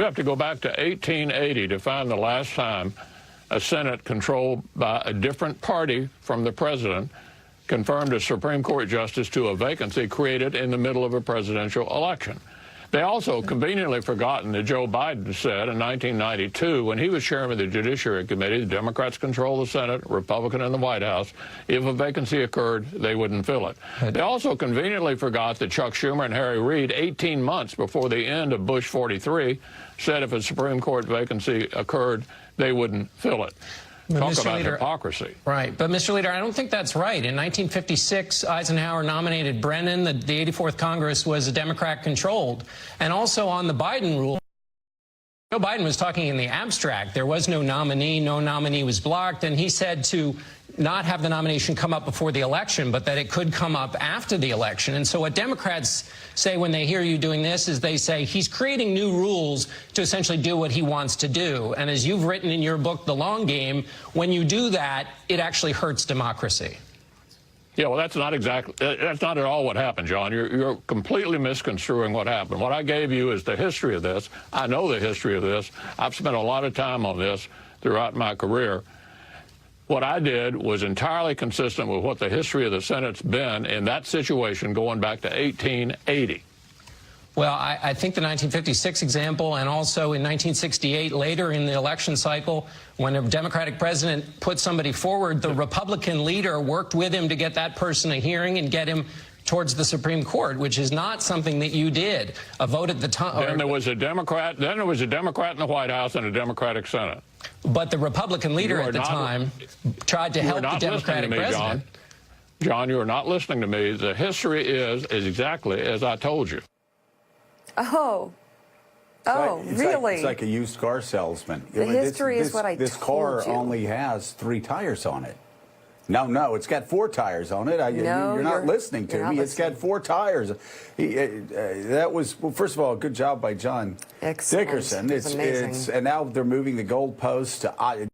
You have to go back to 1880 to find the last time a Senate controlled by a different party from the president confirmed a Supreme Court justice to a vacancy created in the middle of a presidential election. They also conveniently forgotten that Joe Biden said in 1992, when he was chairman of the Judiciary Committee, the Democrats control the Senate, Republican in the White House. If a vacancy occurred, they wouldn't fill it. They also conveniently forgot that Chuck Schumer and Harry Reid, 18 months before the end of Bush 43, said if a Supreme Court vacancy occurred, they wouldn't fill it. Talk about hypocrisy. Right. But, Mr. Leader, I don't think that's right. In 1956, Eisenhower nominated Brennan. The 84th Congress was Democrat-controlled. And also on the Biden rule, Joe Biden was talking in the abstract. There was no nominee. No nominee was blocked. And he said to not have the nomination come up before the election, but that it could come up after the election. And so what Democrats say when they hear you doing this is they say he's creating new rules to essentially do what he wants to do. And as you've written in your book, The Long Game, when you do that, it actually hurts democracy. Yeah, well, that's not at all what happened, John. You're completely misconstruing what happened. What I gave you is the history of this. I know the history of this. I've spent a lot of time on this throughout my career. What I did was entirely consistent with what the history of the Senate's been in that situation going back to 1880. Well, I think the 1956 example, and also in 1968, later in the election cycle, when a Democratic president put somebody forward, the Republican leader worked with him to get that person a hearing and get him towards the Supreme Court, which is not something that you did. A vote at the time. Then there was a Democrat. Then there was a Democrat in the White House and a Democratic Senate. But the Republican leader at the time tried to help the Democratic president. John, you are not listening to me. The history is exactly as I told you. Really? It's like a used car salesman. The history is what I told you. This car only has 3 tires on it. No, it's got 4 tires on it. You're not listening to me. It's got 4 tires. That was, well, first of all, good job by John Dickerson. It's amazing. And now they're moving the goalposts to